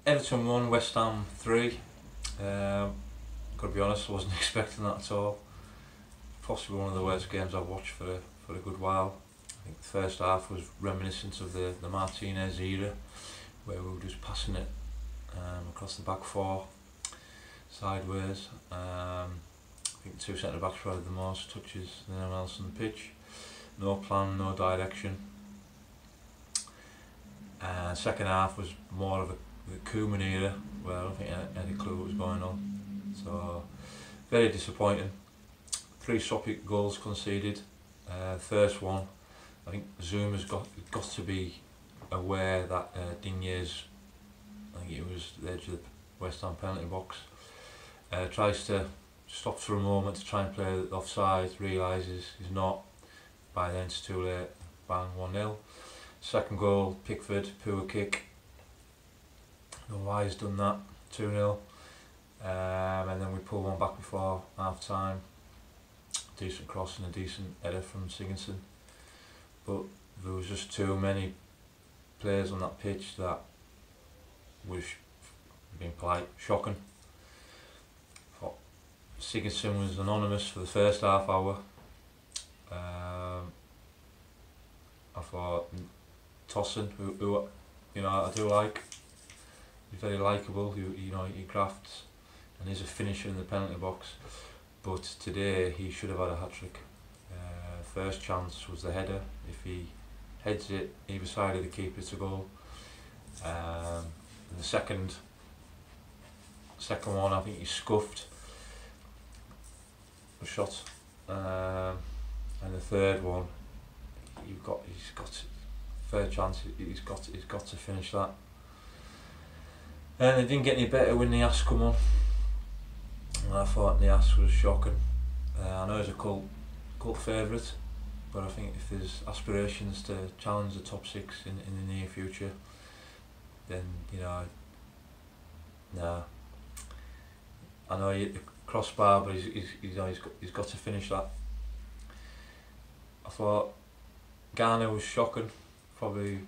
Everton 1, West Ham 3. Gotta be honest, I wasn't expecting that at all. Possibly one of the worst games I've watched for a good while. I think the first half was reminiscent of the Martinez era, where we were just passing it across the back four, sideways. I think the two centre backs had the most touches than anyone else on the pitch. No plan, no direction. Second half was more of the Koeman era, where I don't think I had a clue what was going on. So very disappointing. 3 sloppy goals conceded. First one, I think Zuma's got to be aware that Digne's, I think it was the edge of the West Ham penalty box, tries to stop for a moment to try and play the offside, realises he's not. By then it's too late. Bang, 1-0. Second goal, Pickford, poor kick. Don't know why he's done that. 2-0. And then we pull one back before half time. Decent cross and a decent header from Sigurdsson. But there was just too many players on that pitch that was, being polite, shocking. Sigurdsson was anonymous for the first half hour. I thought Toffee, who you know I do like, he's very likeable. He grafts and he's a finisher in the penalty box. But today he should have had a hat-trick. First chance was the header. If he heads it either side of the keeper, it's a goal. And the second one, I think he scuffed a shot. And the third one, he's got third chance. He's got to finish that. And it didn't get any better when Nias come on. And I thought Nias was shocking. I know he's a cult favourite, but I think if there's aspirations to challenge the top 6 in the near future, then nah. I know the crossbar, but he's got to finish that. I thought Garner was shocking. Probably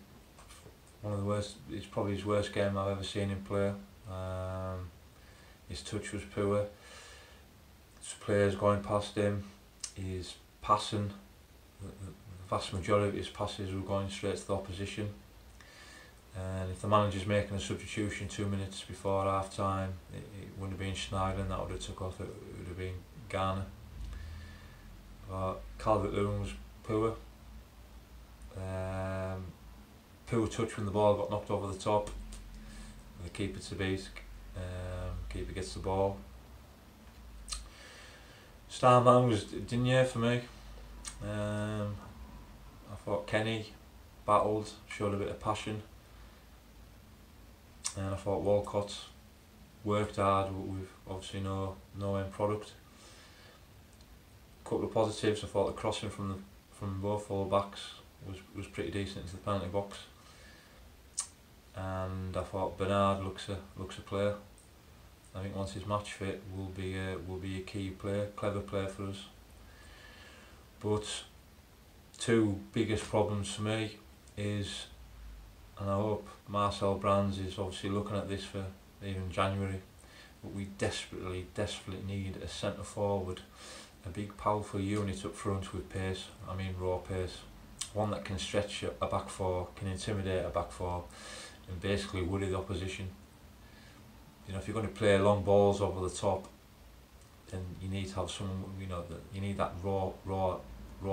one of the worst. It's probably his worst game I've ever seen him play. His touch was poor. His players going past him. His passing, the vast majority of his passes were going straight to the opposition. And if the manager's making a substitution 2 minutes before half time, it wouldn't have been Schneider, that would have took off. It would have been Garner. Calvert-Lewin was poor. Poor touch when the ball got knocked over the top. The keeper to beat. Keeper gets the ball. Star man was Digne for me. I thought Kenny battled, showed a bit of passion. And I thought Walcott worked hard with obviously no end product. Couple of positives. I thought the crossing from both full backs was pretty decent into the penalty box. And I thought Bernard looks a player. I think once he's match fit, will be a key player, clever player for us. But 2 biggest problems for me is, and I hope Marcel Brands is obviously looking at this for even January, but we desperately need a centre forward, a big powerful unit up front with pace. I mean raw pace, one that can stretch a back four, can intimidate a back four, and basically worry the opposition. If you're going to play long balls over the top, then you need to have someone. You need that raw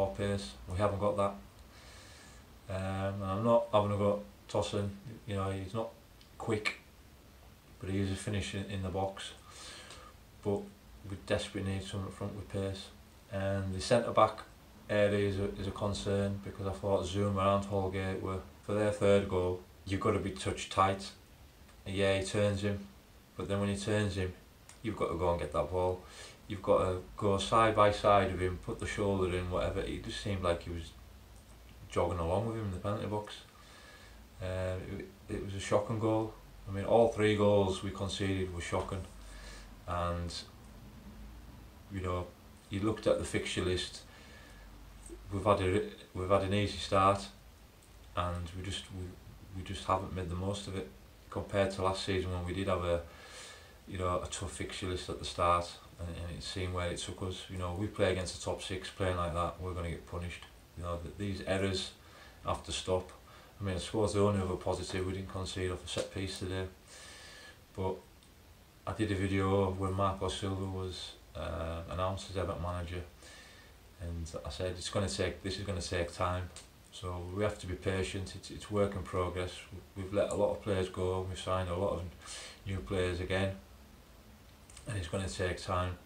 pace. We haven't got that. And I'm not having a go at Tosin. He's not quick, but he is a finisher in the box. But we desperately need someone up front with pace. And the centre back area is a concern, because I thought Zuma and Holgate were, for their third goal, you've got to be touch tight. Yeah, he turns him, but then when he turns him, you've got to go and get that ball. You've got to go side by side of him, put the shoulder in, whatever. It just seemed like he was jogging along with him in the penalty box. It was a shocking goal. I mean, all 3 goals we conceded were shocking. And you looked at the fixture list. We've had an easy start, and we just haven't made the most of it. compared to last season when we did have a tough fixture list at the start, and it's seen where it took us. We play against the top 6, playing like that, we're going to get punished. These errors have to stop. I mean, I suppose the only other positive, we didn't concede off a set piece today, but I did a video when Marco Silva was announced as Everton manager, and I said this is going to take time, so we have to be patient. It's work in progress. We've let a lot of players go, we've signed a lot of new players again, and it's going to take time.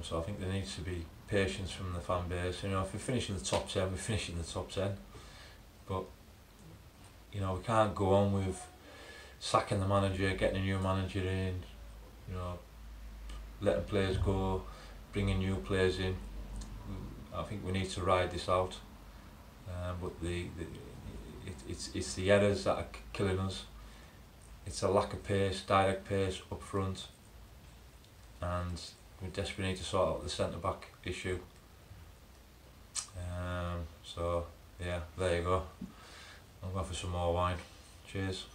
So I think there needs to be patience from the fan base. If we finish in the top 10, we finish in the top 10, but we can't go on with sacking the manager, getting a new manager in, letting players go, bringing new players in. I think we need to ride this out, but it's the errors that are killing us. It's a lack of pace, direct pace up front, and we desperately need to sort out the centre-back issue. So yeah, there you go. I'm going for some more wine. Cheers.